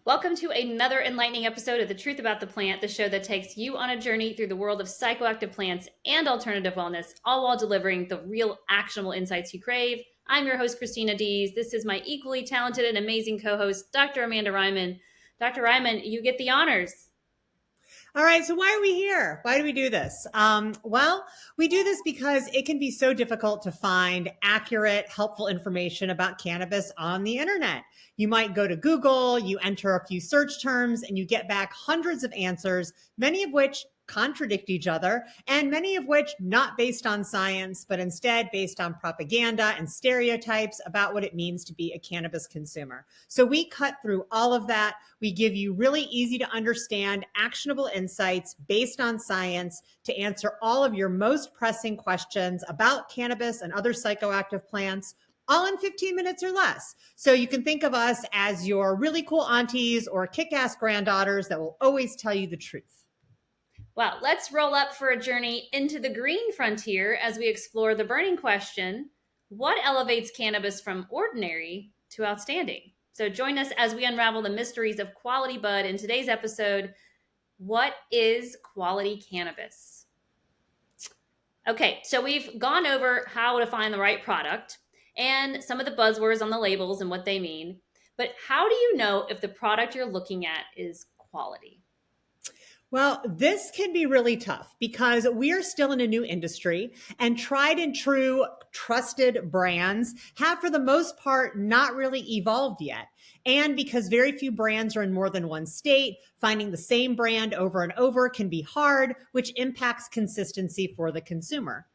Welcome to another enlightening episode of The Truth About the Plant, the show that takes you on a journey through the world of psychoactive plants and alternative wellness, all while delivering the real actionable insights you crave. I'm your host, Christina Dees. This is my equally talented and amazing co-host, Dr. Amanda Ryman. Dr. Ryman, you get the honors. All right, so why are we here? Why do we do this? Well, we do this because it can be so difficult to find accurate, helpful information about cannabis on the internet. You might go to Google, you enter a few search terms, and you get back hundreds of answers, many of which contradict each other, and many of which not based on science, but instead based on propaganda and stereotypes about what it means to be a cannabis consumer. So we cut through all of that. We give you really easy to understand, actionable insights based on science to answer all of your most pressing questions about cannabis and other psychoactive plants, all in 15 minutes or less. So you can think of us as your really cool aunties or kick-ass granddaughters that will always tell you the truth. Well, let's roll up for a journey into the green frontier as we explore the burning question: what elevates cannabis from ordinary to outstanding? So join us as we unravel the mysteries of quality bud in today's episode. What is quality cannabis? Okay, so we've gone over how to find the right product and some of the buzzwords on the labels and what they mean. But how do you know if the product you're looking at is quality? Well, this can be really tough because we are still in a new industry and tried and true trusted brands have, for the most part, not really evolved yet. And because very few brands are in more than one state, finding the same brand over and over can be hard, which impacts consistency for the consumer.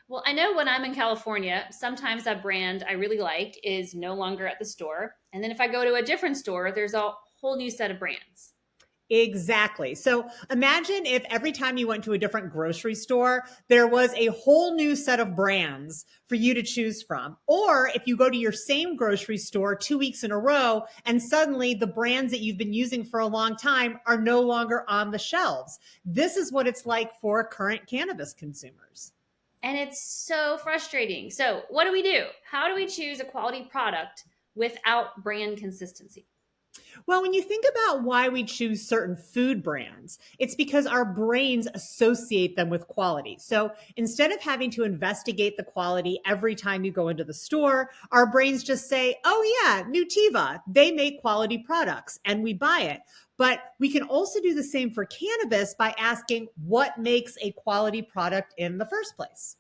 Well, I know when I'm in California, sometimes that brand I really like is no longer at the store. And then if I go to a different store, there's a whole new set of brands. Exactly. So imagine if every time you went to a different grocery store, there was a whole new set of brands for you to choose from. Or if you go to your same grocery store 2 weeks in a row and suddenly the brands that you've been using for a long time are no longer on the shelves. This is what it's like for current cannabis consumers. And it's so frustrating. So, what do we do? How do we choose a quality product without brand consistency? Well, when you think about why we choose certain food brands, it's because our brains associate them with quality. So instead of having to investigate the quality every time you go into the store, our brains just say, oh, yeah, Nutiva, they make quality products, and we buy it. But we can also do the same for cannabis by asking what makes a quality product in the first place.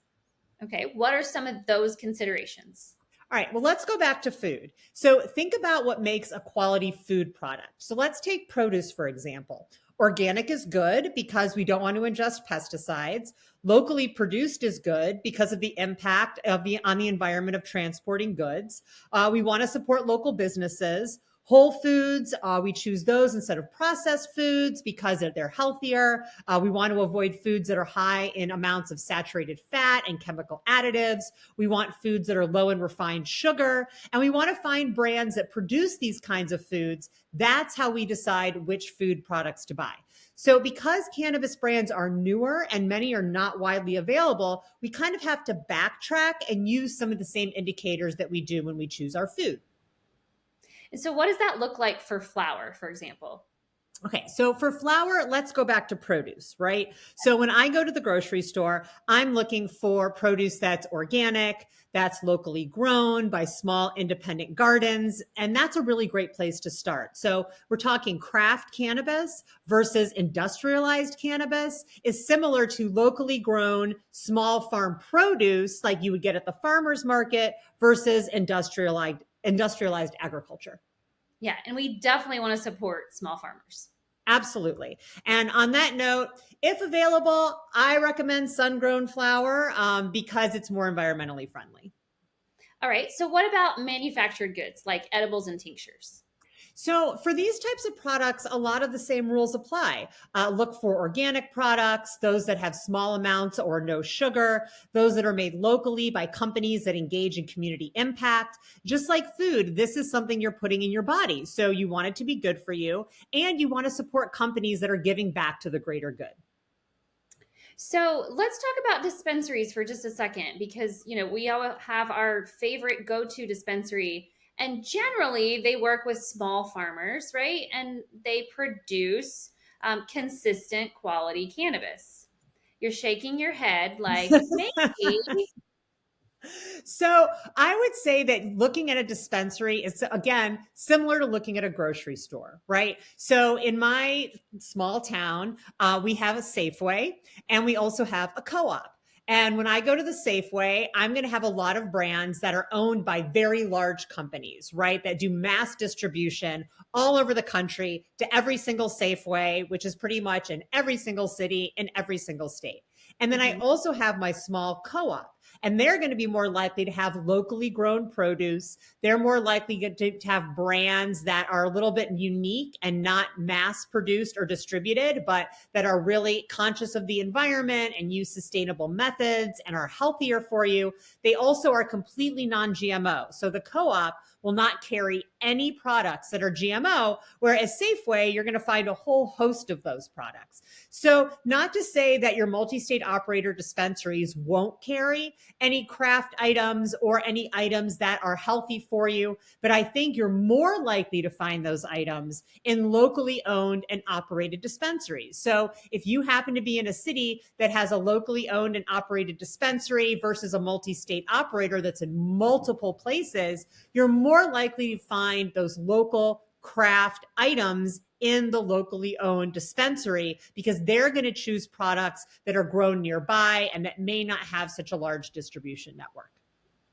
Okay, what are some of those considerations? All right, well, let's go back to food. So think about what makes a quality food product. So let's take produce, for example. Organic is good because we don't want to ingest pesticides. Locally produced is good because of the impact on the environment of transporting goods. We want to support local businesses. Whole foods, we choose those instead of processed foods because they're healthier. We want to avoid foods that are high in amounts of saturated fat and chemical additives. We want foods that are low in refined sugar. And we want to find brands that produce these kinds of foods. That's how we decide which food products to buy. So because cannabis brands are newer and many are not widely available, we kind of have to backtrack and use some of the same indicators that we do when we choose our food. And so, what does that look like for flour, for example? Okay, so for flour, let's go back to produce, right? So when I go to the grocery store, I'm looking for produce that's organic, that's locally grown by small independent gardens, and that's a really great place to start. So we're talking craft cannabis versus industrialized cannabis is similar to locally grown small farm produce like you would get at the farmer's market versus industrialized agriculture. Yeah, and we definitely want to support small farmers. Absolutely. And on that note, if available, I recommend sun-grown flour because it's more environmentally friendly. All right, so what about manufactured goods like edibles and tinctures? So for these types of products, a lot of the same rules apply. Look for organic products, those that have small amounts or no sugar, those that are made locally by companies that engage in community impact. Just like food, this is something you're putting in your body. So you want it to be good for you, and you want to support companies that are giving back to the greater good. So let's talk about dispensaries for just a second because, we all have our favorite go to dispensary. And generally, they work with small farmers, right? And they produce consistent quality cannabis. You're shaking your head like, maybe. So I would say that looking at a dispensary is, again, similar to looking at a grocery store, right? So in my small town, we have a Safeway and we also have a co-op. And when I go to the Safeway, I'm going to have a lot of brands that are owned by very large companies, right? That do mass distribution all over the country to every single Safeway, which is pretty much in every single city in every single state. And then I Mhm. also have my small co-op, and they're going to be more likely to have locally grown produce. They're more likely to have brands that are a little bit unique and not mass produced or distributed, but that are really conscious of the environment and use sustainable methods and are healthier for you. They also are completely non-GMO. So the co-op will not carry any products that are GMO, whereas Safeway, you're going to find a whole host of those products. So, not to say that your multi state operator dispensaries won't carry any craft items or any items that are healthy for you, but I think you're more likely to find those items in locally owned and operated dispensaries. So, if you happen to be in a city that has a locally owned and operated dispensary versus a multi state operator that's in multiple places, you're more likely to find those local craft items in the locally owned dispensary because they're going to choose products that are grown nearby and that may not have such a large distribution network.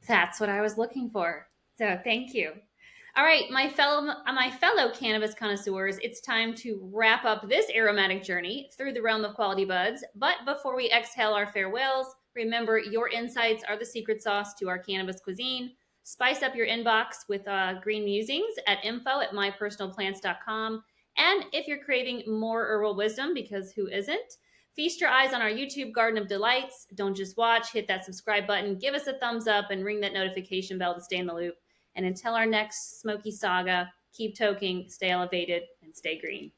That's what I was looking for. So thank you. All right, my fellow cannabis connoisseurs, it's time to wrap up this aromatic journey through the realm of quality buds. But before we exhale our farewells, remember your insights are the secret sauce to our cannabis cuisine. Spice up your inbox with green musings at info@mypersonalplants.com. And if you're craving more herbal wisdom, because who isn't? Feast your eyes on our YouTube Garden of Delights. Don't just watch, hit that subscribe button, give us a thumbs up, and ring that notification bell to stay in the loop. And until our next smoky saga, keep toking, stay elevated, and stay green.